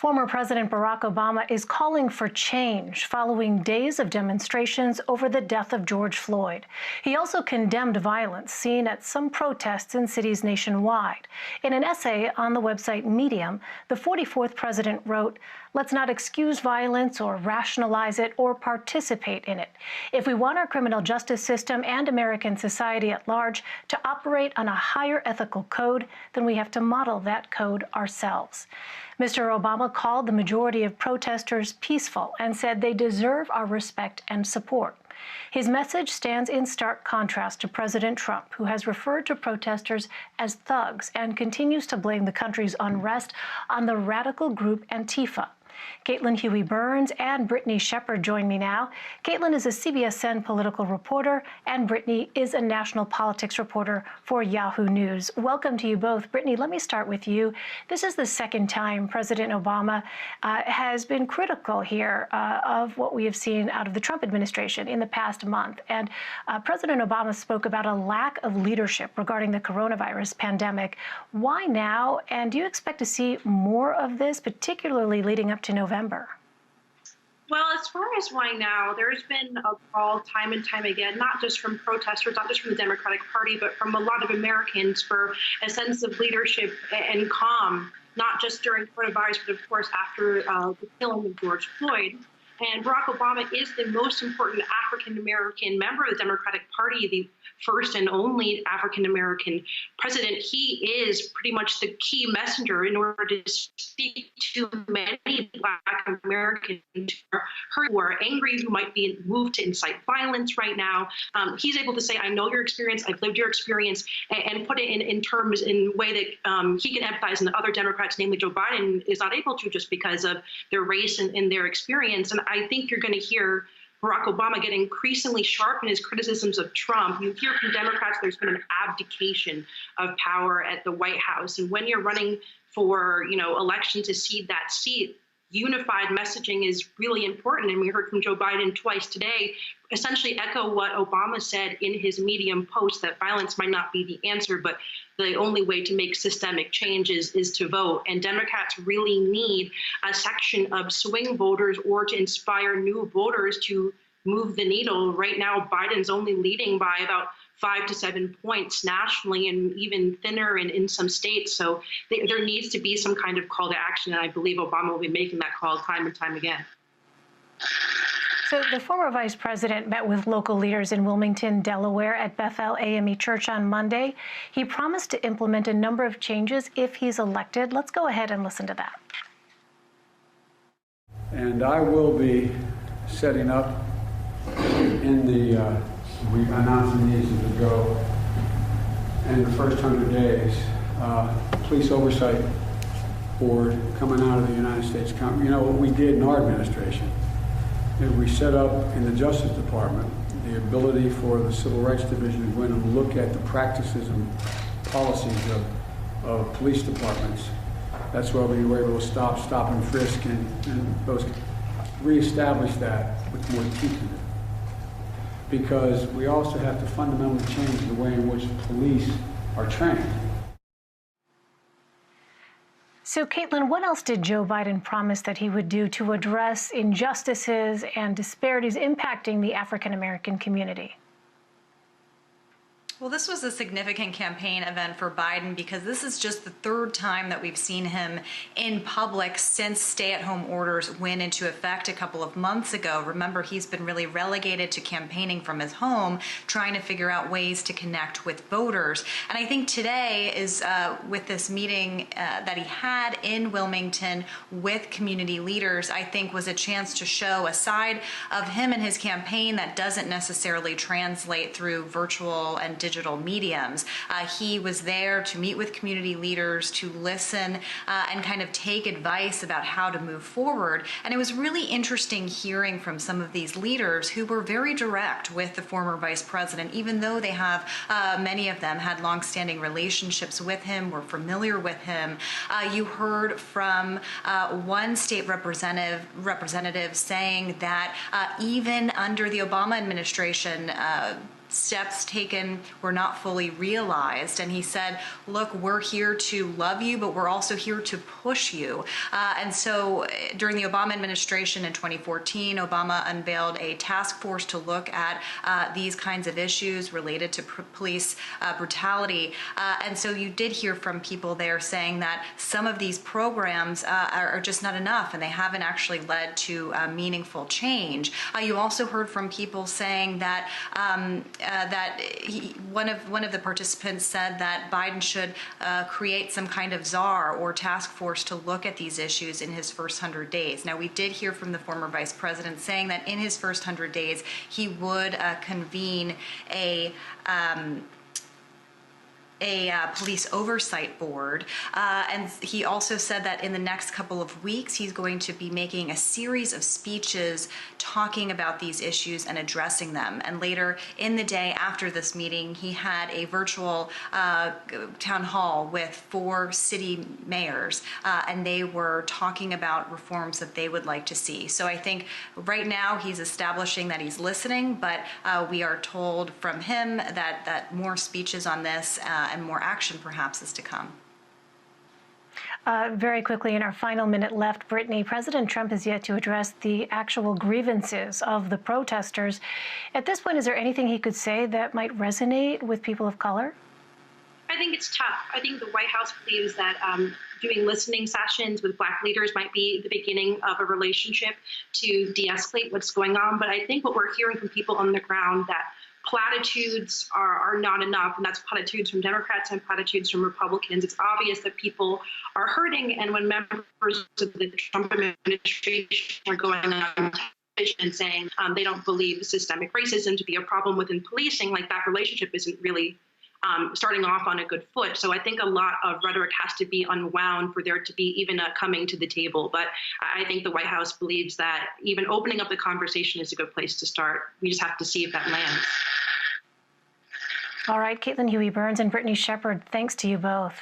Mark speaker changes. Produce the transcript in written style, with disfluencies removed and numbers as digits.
Speaker 1: Former President Barack Obama is calling for change following days of demonstrations over the death of George Floyd. He also condemned violence seen at some protests in cities nationwide. In an essay on the website Medium, the 44th president wrote, "Let's not excuse violence or rationalize it or participate in it. If we want our criminal justice system and American society at large to operate on a higher ethical code, then we have to model that code ourselves." Mr. Obama called the majority of protesters peaceful and said they deserve our respect and support. His message stands in stark contrast to President Trump, who has referred to protesters as thugs and continues to blame the country's unrest on the radical group Antifa. Caitlin Huey-Burns and Brittany Shepard join me now. Caitlin is a CBSN political reporter, and Brittany is a national politics reporter for Yahoo News. Welcome to you both. Brittany, let me start with you. This is the second time President Obama has been critical here of what we have seen out of the Trump administration in the past month. And President Obama spoke about a lack of leadership regarding the coronavirus pandemic. Why now? And do you expect to see more of this, particularly leading up to November?
Speaker 2: Well, as far as why now, there's been a call time and time again, not just from protesters, not just from the Democratic Party, but from a lot of Americans for a sense of leadership and calm, not just during coronavirus, but of course after the killing of George Floyd. And Barack Obama is the most important African-American member of the Democratic Party, the first and only African-American president. He is pretty much the key messenger in order to speak to many Black Americans who are angry, who might be moved to incite violence right now. He's able to say, I know your experience, I've lived your experience, and put it in terms in a way that he can empathize, and the other Democrats, namely Joe Biden, is not able to just because of their race and their experience. And I think you're going to hear Barack Obama get increasingly sharp in his criticisms of Trump. You hear from Democrats there's been an abdication of power at the White House. And when you're running for, election to cede that seat, unified messaging is really important. And we heard from Joe Biden twice today, essentially echo what Obama said in his Medium post, that violence might not be the answer, but the only way to make systemic changes is to vote. And Democrats really need a section of swing voters or to inspire new voters to move the needle. Right now, Biden's only leading by about 5 to 7 points nationally, and even thinner in some states. So there needs to be some kind of call to action, and I believe Obama will be making that call time and time again.
Speaker 1: So the former vice president met with local leaders in Wilmington, Delaware at Bethel AME Church on Monday. He promised to implement a number of changes if he's elected. Let's go ahead and listen to that.
Speaker 3: And I will be setting up in the we announced these as we go. In the first 100 days, police oversight board coming out of the United States. What we did in our administration is we set up in the Justice Department the ability for the Civil Rights Division to go in and look at the practices and policies of police departments. That's why we were able to stop and frisk and those reestablish that with more teeth in it. Because we also have to fundamentally change the way in which police are trained.
Speaker 1: So, Caitlin, what else did Joe Biden promise that he would do to address injustices and disparities impacting the African-American community?
Speaker 4: Well, this was a significant campaign event for Biden because this is just the third time that we've seen him in public since stay-at-home orders went into effect a couple of months ago. Remember, he's been really relegated to campaigning from his home, trying to figure out ways to connect with voters. And I think today is with this meeting that he had in Wilmington with community leaders, I think was a chance to show a side of him and his campaign that doesn't necessarily translate through virtual and digital mediums. He was there to meet with community leaders, to listen and kind of take advice about how to move forward. And it was really interesting hearing from some of these leaders who were very direct with the former vice president, even though they have, many of them had longstanding relationships with him, were familiar with him. You heard from one state representative saying that even under the Obama administration, steps taken were not fully realized. And he said, look, we're here to love you, but we're also here to push you. And so during the Obama administration in 2014, Obama unveiled a task force to look at these kinds of issues related to police brutality. And so you did hear from people there saying that some of these programs are just not enough, and they haven't actually led to meaningful change. You also heard from people saying that one of the participants said that Biden should create some kind of czar or task force to look at these issues in his first 100 days. Now, we did hear from the former vice president saying that in his first 100 days, he would convene a police oversight board. And he also said that in the next couple of weeks, he's going to be making a series of speeches talking about these issues and addressing them. And later in the day after this meeting, he had a virtual town hall with 4 city mayors, and they were talking about reforms that they would like to see. So I think right now he's establishing that he's listening, but we are told from him that more speeches on this and more action perhaps is to come.
Speaker 1: Very quickly, in our final minute left, Brittany, President Trump has yet to address the actual grievances of the protesters. At this point, is there anything he could say that might resonate with people of color?
Speaker 2: I think it's tough. I think the White House believes that doing listening sessions with Black leaders might be the beginning of a relationship to de-escalate what's going on. But I think what we're hearing from people on the ground that platitudes are not enough, and that's platitudes from Democrats and platitudes from Republicans. It's obvious that people are hurting, and when members of the Trump administration are going on television and saying they don't believe systemic racism to be a problem within policing, like that relationship isn't really starting off on a good foot. So I think a lot of rhetoric has to be unwound for there to be even a coming to the table. But I think the White House believes that even opening up the conversation is a good place to start. We just have to see if that lands.
Speaker 1: All right, Caitlin Huey-Burns and Brittany Shepard, thanks to you both.